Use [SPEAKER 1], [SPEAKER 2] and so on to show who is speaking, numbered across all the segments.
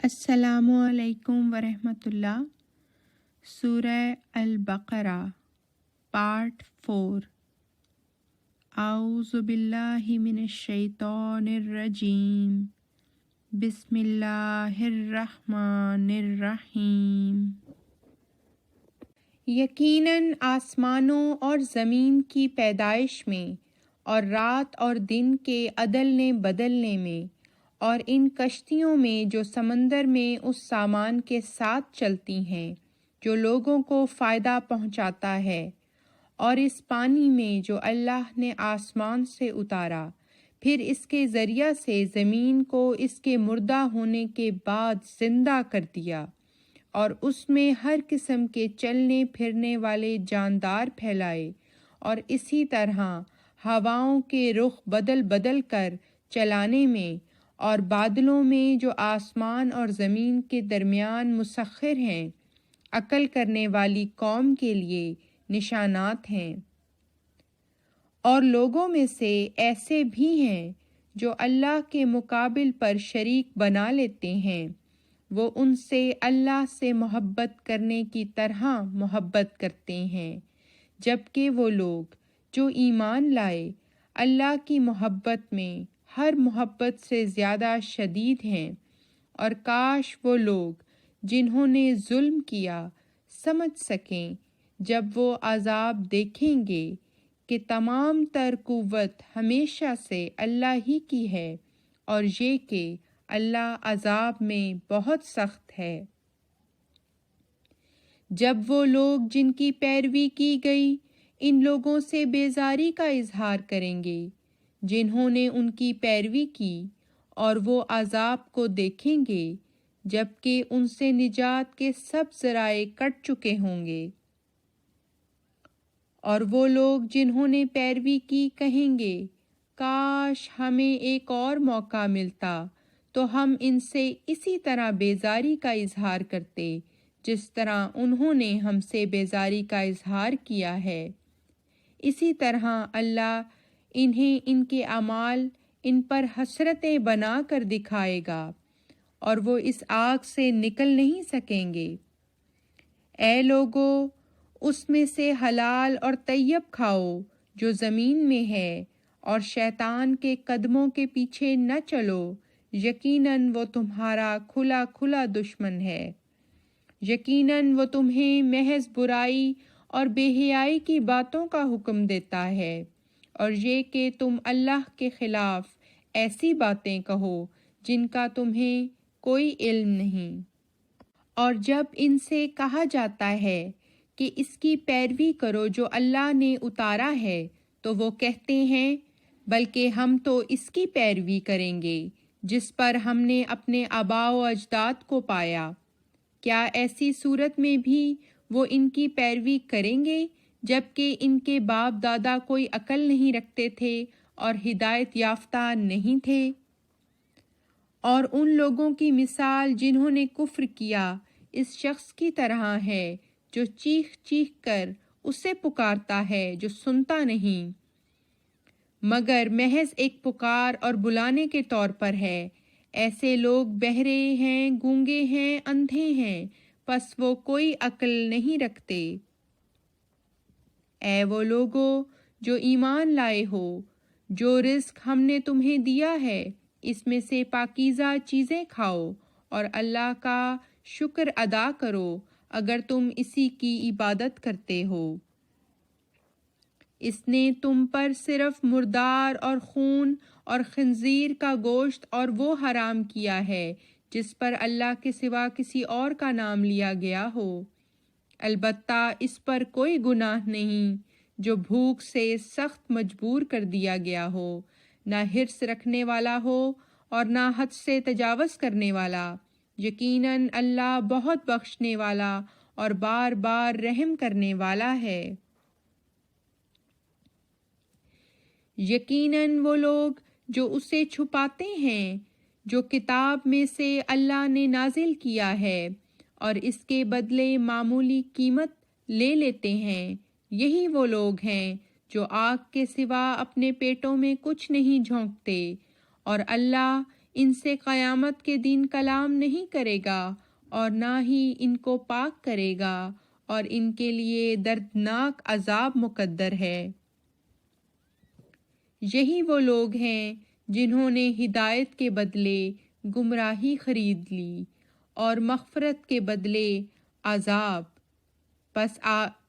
[SPEAKER 1] السلام علیکم ورحمۃ اللہ۔ سورہ البقرہ پارٹ 4۔ اعوذ باللہ من الشیطان الرجیم، بسم اللہ الرحمن الرحیم۔ یقیناً آسمانوں اور زمین کی پیدائش میں اور رات اور دن کے عدلنے بدلنے میں اور ان کشتیوں میں جو سمندر میں اس سامان کے ساتھ چلتی ہیں جو لوگوں کو فائدہ پہنچاتا ہے، اور اس پانی میں جو اللہ نے آسمان سے اتارا، پھر اس کے ذریعہ سے زمین کو اس کے مردہ ہونے کے بعد زندہ کر دیا، اور اس میں ہر قسم کے چلنے پھرنے والے جاندار پھیلائے، اور اسی طرح ہواؤں کے رخ بدل بدل کر چلانے میں اور بادلوں میں جو آسمان اور زمین کے درمیان مسخر ہیں، عقل کرنے والی قوم کے لیے نشانات ہیں۔ اور لوگوں میں سے ایسے بھی ہیں جو اللہ کے مقابل پر شریک بنا لیتے ہیں، وہ ان سے اللہ سے محبت کرنے کی طرح محبت کرتے ہیں، جبکہ وہ لوگ جو ایمان لائے اللہ کی محبت میں ہر محبت سے زیادہ شدید ہیں۔ اور کاش وہ لوگ جنہوں نے ظلم کیا سمجھ سکیں جب وہ عذاب دیکھیں گے کہ تمام تر قوت ہمیشہ سے اللہ ہی کی ہے، اور یہ کہ اللہ عذاب میں بہت سخت ہے۔ جب وہ لوگ جن کی پیروی کی گئی ان لوگوں سے بیزاری کا اظہار کریں گے جنہوں نے ان کی پیروی کی، اور وہ عذاب کو دیکھیں گے جبکہ ان سے نجات کے سب ذرائع کٹ چکے ہوں گے۔ اور وہ لوگ جنہوں نے پیروی کی کہیں گے، کاش ہمیں ایک اور موقع ملتا تو ہم ان سے اسی طرح بیزاری کا اظہار کرتے جس طرح انہوں نے ہم سے بیزاری کا اظہار کیا ہے۔ اسی طرح اللہ انہیں ان کے اعمال ان پر حسرتیں بنا کر دکھائے گا، اور وہ اس آگ سے نکل نہیں سکیں گے۔ اے لوگو، اس میں سے حلال اور طیب کھاؤ جو زمین میں ہے، اور شیطان کے قدموں کے پیچھے نہ چلو، یقیناً وہ تمہارا کھلا کھلا دشمن ہے۔ یقیناً وہ تمہیں محض برائی اور بے حیائی کی باتوں کا حکم دیتا ہے، اور یہ کہ تم اللہ کے خلاف ایسی باتیں کہو جن کا تمہیں کوئی علم نہیں۔ اور جب ان سے کہا جاتا ہے کہ اس کی پیروی کرو جو اللہ نے اتارا ہے، تو وہ کہتے ہیں بلکہ ہم تو اس کی پیروی کریں گے جس پر ہم نے اپنے آباء و اجداد کو پایا۔ کیا ایسی صورت میں بھی وہ ان کی پیروی کریں گے جبکہ ان کے باپ دادا کوئی عقل نہیں رکھتے تھے اور ہدایت یافتہ نہیں تھے؟ اور ان لوگوں کی مثال جنہوں نے کفر کیا اس شخص کی طرح ہے جو چیخ چیخ کر اسے پکارتا ہے جو سنتا نہیں، مگر محض ایک پکار اور بلانے کے طور پر ہے۔ ایسے لوگ بہرے ہیں، گونگے ہیں، اندھے ہیں، پس وہ کوئی عقل نہیں رکھتے۔ اے وہ لوگو جو ایمان لائے ہو، جو رزق ہم نے تمہیں دیا ہے اس میں سے پاکیزہ چیزیں کھاؤ، اور اللہ کا شکر ادا کرو اگر تم اسی کی عبادت کرتے ہو۔ اس نے تم پر صرف مردار اور خون اور خنزیر کا گوشت اور وہ حرام کیا ہے جس پر اللہ کے سوا کسی اور کا نام لیا گیا ہو، البتہ اس پر کوئی گناہ نہیں جو بھوک سے سخت مجبور کر دیا گیا ہو، نہ حرص رکھنے والا ہو اور نہ حد سے تجاوز کرنے والا۔ یقیناً اللہ بہت بخشنے والا اور بار بار رحم کرنے والا ہے۔ یقیناً وہ لوگ جو اسے چھپاتے ہیں جو کتاب میں سے اللہ نے نازل کیا ہے اور اس کے بدلے معمولی قیمت لے لیتے ہیں، یہی وہ لوگ ہیں جو آگ کے سوا اپنے پیٹوں میں کچھ نہیں جھونکتے، اور اللہ ان سے قیامت کے دن کلام نہیں کرے گا اور نہ ہی ان کو پاک کرے گا، اور ان کے لیے دردناک عذاب مقدر ہے۔ یہی وہ لوگ ہیں جنہوں نے ہدایت کے بدلے گمراہی خرید لی اور مغفرت کے بدلے عذاب، پس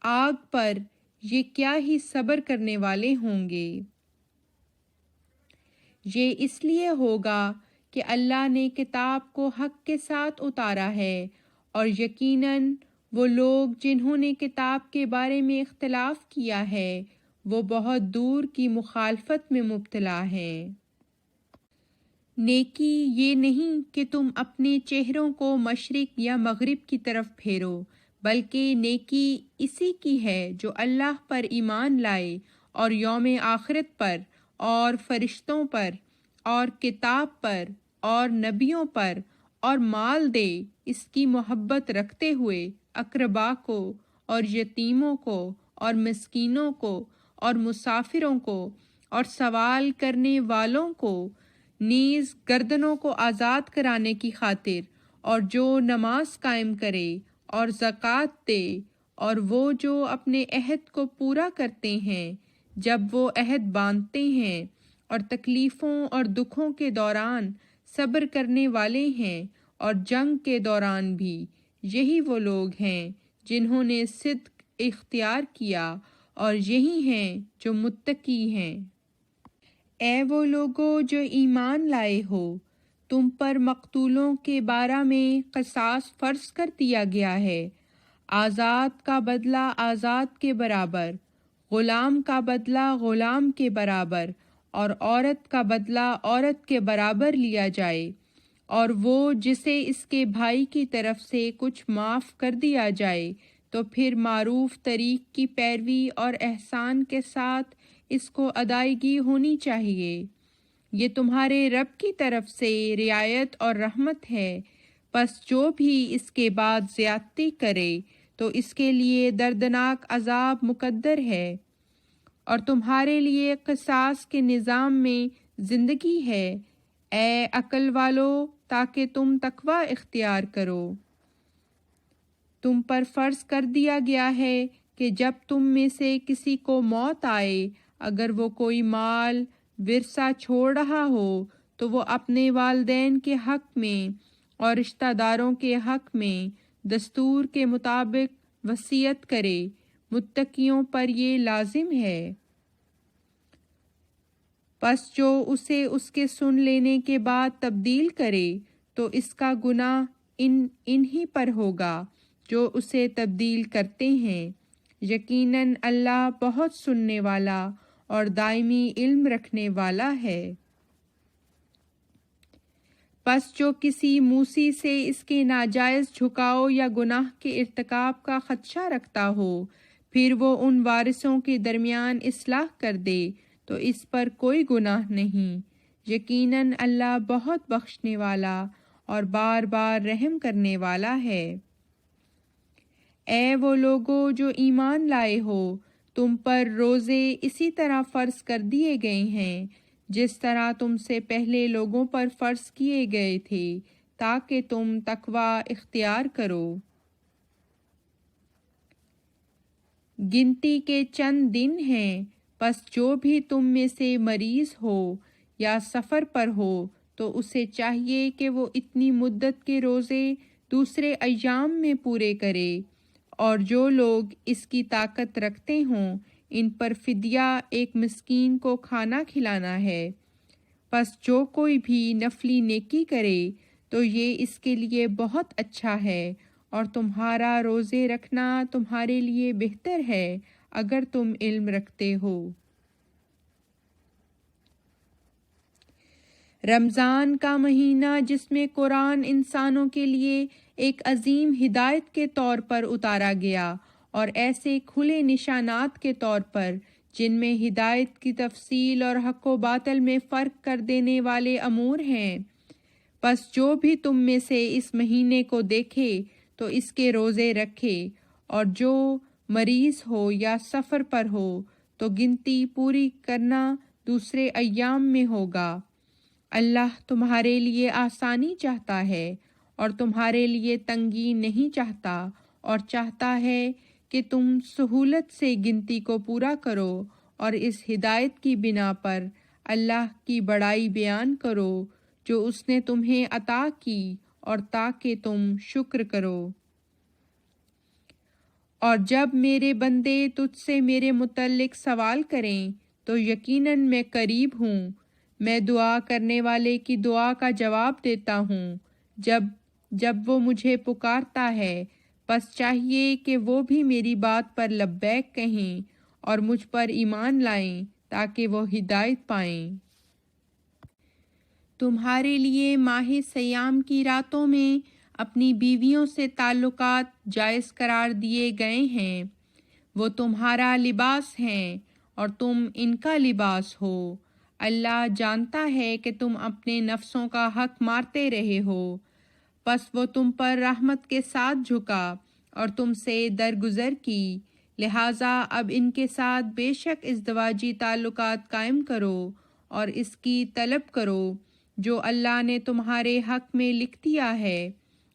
[SPEAKER 1] آگ پر یہ کیا ہی صبر کرنے والے ہوں گے۔ یہ اس لیے ہوگا کہ اللہ نے کتاب کو حق کے ساتھ اتارا ہے، اور یقیناً وہ لوگ جنہوں نے کتاب کے بارے میں اختلاف کیا ہے وہ بہت دور کی مخالفت میں مبتلا ہیں۔ نیکی یہ نہیں کہ تم اپنے چہروں کو مشرق یا مغرب کی طرف پھیرو، بلکہ نیکی اسی کی ہے جو اللہ پر ایمان لائے اور یوم آخرت پر اور فرشتوں پر اور کتاب پر اور نبیوں پر اور مال دے، اس کی محبت رکھتے ہوئے اقربا کو اور یتیموں کو اور مسکینوں کو اور مسافروں کو اور سوال کرنے والوں کو، نیز گردنوں کو آزاد کرانے کی خاطر، اور جو نماز قائم کرے اور زکوٰۃ دے، اور وہ جو اپنے عہد کو پورا کرتے ہیں جب وہ عہد باندھتے ہیں، اور تکلیفوں اور دکھوں کے دوران صبر کرنے والے ہیں، اور جنگ کے دوران بھی۔ یہی وہ لوگ ہیں جنہوں نے صدق اختیار کیا، اور یہی ہیں جو متقی ہیں۔ اے وہ لوگو جو ایمان لائے ہو، تم پر مقتولوں کے بارے میں قصاص فرض کر دیا گیا ہے۔ آزاد کا بدلہ آزاد کے برابر، غلام کا بدلہ غلام کے برابر، اور عورت کا بدلہ عورت کے برابر لیا جائے، اور وہ جسے اس کے بھائی کی طرف سے کچھ معاف کر دیا جائے تو پھر معروف طریق کی پیروی اور احسان کے ساتھ اس کو ادائیگی ہونی چاہیے۔ یہ تمہارے رب کی طرف سے رعایت اور رحمت ہے، پس جو بھی اس کے بعد زیادتی کرے تو اس کے لیے دردناک عذاب مقدر ہے۔ اور تمہارے لیے قصاص کے نظام میں زندگی ہے، اے عقل والو، تاکہ تم تقوی اختیار کرو۔ تم پر فرض کر دیا گیا ہے کہ جب تم میں سے کسی کو موت آئے، اگر وہ کوئی مال ورثہ چھوڑ رہا ہو تو وہ اپنے والدین کے حق میں اور رشتہ داروں کے حق میں دستور کے مطابق وصیت کرے، متقیوں پر یہ لازم ہے۔ پس جو اسے اس کے سن لینے کے بعد تبدیل کرے تو اس کا گناہ انہی پر ہوگا جو اسے تبدیل کرتے ہیں۔ یقیناً اللہ بہت سننے والا اور دائمی علم رکھنے والا ہے۔ پس جو کسی موسی سے اس کے ناجائز جھکاؤ یا گناہ کے ارتکاب کا خدشہ رکھتا ہو، پھر وہ ان وارثوں کے درمیان اصلاح کر دے تو اس پر کوئی گناہ نہیں۔ یقیناً اللہ بہت بخشنے والا اور بار بار رحم کرنے والا ہے۔ اے وہ لوگو جو ایمان لائے ہو، تم پر روزے اسی طرح فرض کر دیے گئے ہیں جس طرح تم سے پہلے لوگوں پر فرض کیے گئے تھے، تاکہ تم تقوی اختیار کرو۔ گنتی کے چند دن ہیں، پس جو بھی تم میں سے مریض ہو یا سفر پر ہو تو اسے چاہیے کہ وہ اتنی مدت کے روزے دوسرے ایام میں پورے کرے، اور جو لوگ اس کی طاقت رکھتے ہوں ان پر فدیہ ایک مسکین کو کھانا کھلانا ہے۔ پس جو کوئی بھی نفلی نیکی کرے تو یہ اس کے لیے بہت اچھا ہے، اور تمہارا روزے رکھنا تمہارے لیے بہتر ہے اگر تم علم رکھتے ہو۔ رمضان کا مہینہ جس میں قرآن انسانوں کے لیے ایک عظیم ہدایت کے طور پر اتارا گیا، اور ایسے کھلے نشانات کے طور پر جن میں ہدایت کی تفصیل اور حق و باطل میں فرق کر دینے والے امور ہیں، پس جو بھی تم میں سے اس مہینے کو دیکھے تو اس کے روزے رکھے، اور جو مریض ہو یا سفر پر ہو تو گنتی پوری کرنا دوسرے ایام میں ہوگا۔ اللہ تمہارے لیے آسانی چاہتا ہے اور تمہارے لیے تنگی نہیں چاہتا، اور چاہتا ہے کہ تم سہولت سے گنتی کو پورا کرو اور اس ہدایت کی بنا پر اللہ کی بڑائی بیان کرو جو اس نے تمہیں عطا کی، اور تاکہ تم شکر کرو۔ اور جب میرے بندے تجھ سے میرے متعلق سوال کریں تو یقیناً میں قریب ہوں، میں دعا کرنے والے کی دعا کا جواب دیتا ہوں جب وہ مجھے پکارتا ہے، پس چاہیے کہ وہ بھی میری بات پر لبیک کہیں اور مجھ پر ایمان لائیں تاکہ وہ ہدایت پائیں۔ تمہارے لیے ماہ سیام کی راتوں میں اپنی بیویوں سے تعلقات جائز قرار دیے گئے ہیں، وہ تمہارا لباس ہیں اور تم ان کا لباس ہو۔ اللہ جانتا ہے کہ تم اپنے نفسوں کا حق مارتے رہے ہو، پس وہ تم پر رحمت کے ساتھ جھکا اور تم سے درگزر کی، لہٰذا اب ان کے ساتھ بے شک ازدواجی تعلقات قائم کرو اور اس کی طلب کرو جو اللہ نے تمہارے حق میں لکھ دیا ہے،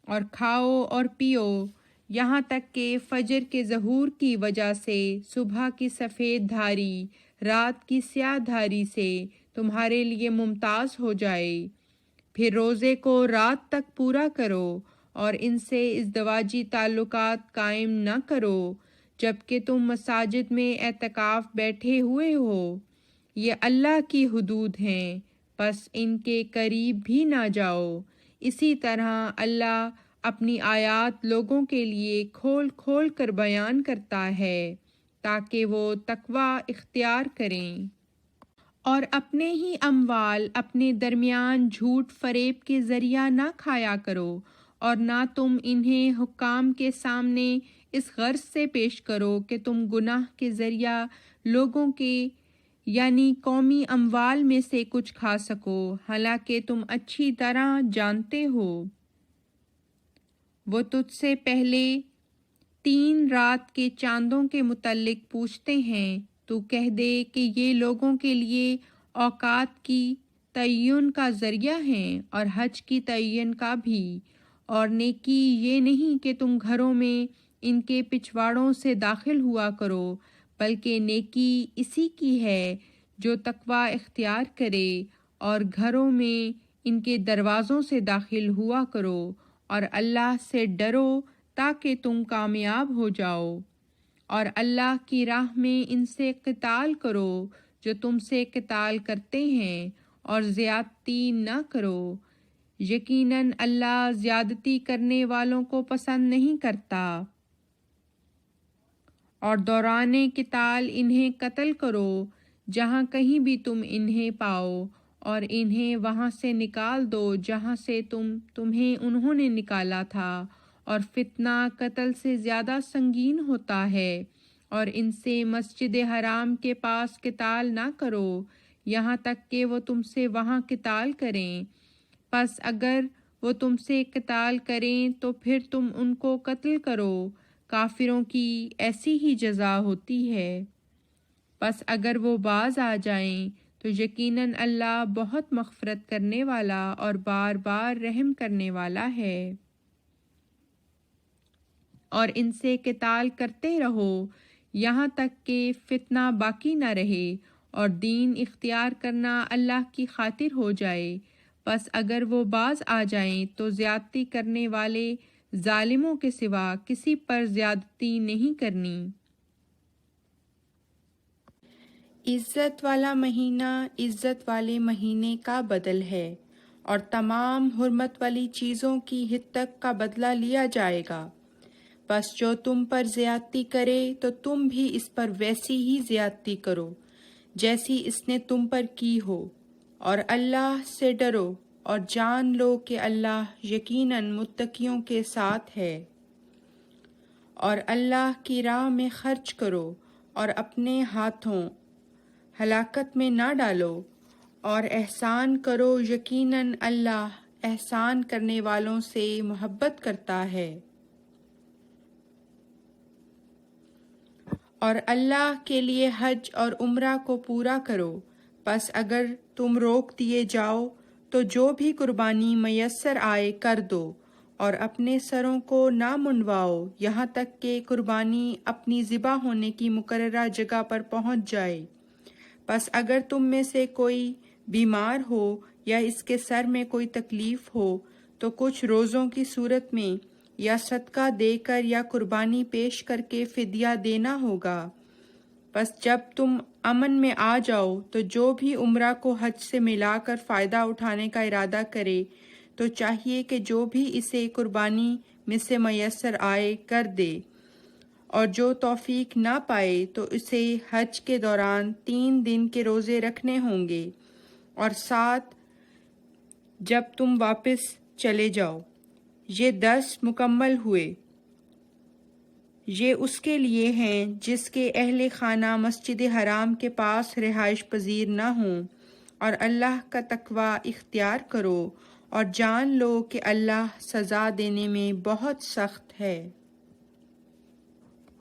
[SPEAKER 1] اور کھاؤ اور پیو یہاں تک کہ فجر کے ظہور کی وجہ سے صبح کی سفید دھاری رات کی سیاہ دھاری سے تمہارے لیے ممتاز ہو جائے، پھر روزے کو رات تک پورا کرو اور ان سے ازدواجی تعلقات قائم نہ کرو جبکہ تم مساجد میں اعتکاف بیٹھے ہوئے ہو، یہ اللہ کی حدود ہیں، پس ان کے قریب بھی نہ جاؤ۔ اسی طرح اللہ اپنی آیات لوگوں کے لیے کھول کھول کر بیان کرتا ہے تاکہ وہ تقوی اختیار کریں۔ اور اپنے ہی اموال اپنے درمیان جھوٹ فریب کے ذریعہ نہ کھایا کرو، اور نہ تم انہیں حکام کے سامنے اس غرض سے پیش کرو کہ تم گناہ کے ذریعہ لوگوں کے یعنی قومی اموال میں سے کچھ کھا سکو، حالانکہ تم اچھی طرح جانتے ہو۔ وہ تجھ سے پہلے 3 رات کے چاندوں کے متعلق پوچھتے ہیں، تو کہہ دے کہ یہ لوگوں کے لیے اوقات کی تعین کا ذریعہ ہیں اور حج کی تعین کا بھی، اور نیکی یہ نہیں کہ تم گھروں میں ان کے پچھواڑوں سے داخل ہوا کرو، بلکہ نیکی اسی کی ہے جو تقوی اختیار کرے، اور گھروں میں ان کے دروازوں سے داخل ہوا کرو، اور اللہ سے ڈرو تاکہ تم کامیاب ہو جاؤ، اور اللہ کی راہ میں ان سے قتال کرو جو تم سے قتال کرتے ہیں، اور زیادتی نہ کرو، یقیناً اللہ زیادتی کرنے والوں کو پسند نہیں کرتا۔ اور دوران قتال انہیں قتل کرو جہاں کہیں بھی تم انہیں پاؤ، اور انہیں وہاں سے نکال دو جہاں سے تمہیں انہوں نے نکالا تھا، اور فتنہ قتل سے زیادہ سنگین ہوتا ہے، اور ان سے مسجد حرام کے پاس قتال نہ کرو یہاں تک کہ وہ تم سے وہاں قتال کریں، پس اگر وہ تم سے قتال کریں تو پھر تم ان کو قتل کرو، کافروں کی ایسی ہی جزا ہوتی ہے۔ پس اگر وہ باز آ جائیں تو یقیناً اللہ بہت مغفرت کرنے والا اور بار بار رحم کرنے والا ہے۔ اور ان سے قتال کرتے رہو یہاں تک کہ فتنہ باقی نہ رہے اور دین اختیار کرنا اللہ کی خاطر ہو جائے، پس اگر وہ باز آ جائیں تو زیادتی کرنے والے ظالموں کے سوا کسی پر زیادتی نہیں کرنی۔ عزت والا مہینہ عزت والے مہینے کا بدل ہے، اور تمام حرمت والی چیزوں کی حد تک کا بدلہ لیا جائے گا، بس جو تم پر زیادتی کرے تو تم بھی اس پر ویسی ہی زیادتی کرو جیسی اس نے تم پر کی ہو، اور اللہ سے ڈرو اور جان لو کہ اللہ یقیناً متقیوں کے ساتھ ہے۔ اور اللہ کی راہ میں خرچ کرو اور اپنے ہاتھوں ہلاکت میں نہ ڈالو، اور احسان کرو، یقیناً اللہ احسان کرنے والوں سے محبت کرتا ہے۔ اور اللہ کے لیے حج اور عمرہ کو پورا کرو، پس اگر تم روک دیے جاؤ تو جو بھی قربانی میسر آئے کر دو، اور اپنے سروں کو نہ منڈواؤ یہاں تک کہ قربانی اپنی ذبح ہونے کی مقررہ جگہ پر پہنچ جائے۔ پس اگر تم میں سے کوئی بیمار ہو یا اس کے سر میں کوئی تکلیف ہو تو کچھ روزوں کی صورت میں یا صدقہ دے کر یا قربانی پیش کر کے فدیہ دینا ہوگا۔ پس جب تم امن میں آ جاؤ تو جو بھی عمرہ کو حج سے ملا کر فائدہ اٹھانے کا ارادہ کرے تو چاہیے کہ جو بھی اسے قربانی میں سے میسر آئے کر دے، اور جو توفیق نہ پائے تو اسے حج کے دوران 3 دن کے روزے رکھنے ہوں گے، اور 7 جب تم واپس چلے جاؤ۔ یہ 10 مکمل ہوئے۔ یہ اس کے لیے ہیں جس کے اہل خانہ مسجد حرام کے پاس رہائش پذیر نہ ہوں، اور اللہ کا تقوی اختیار کرو اور جان لو کہ اللہ سزا دینے میں بہت سخت ہے۔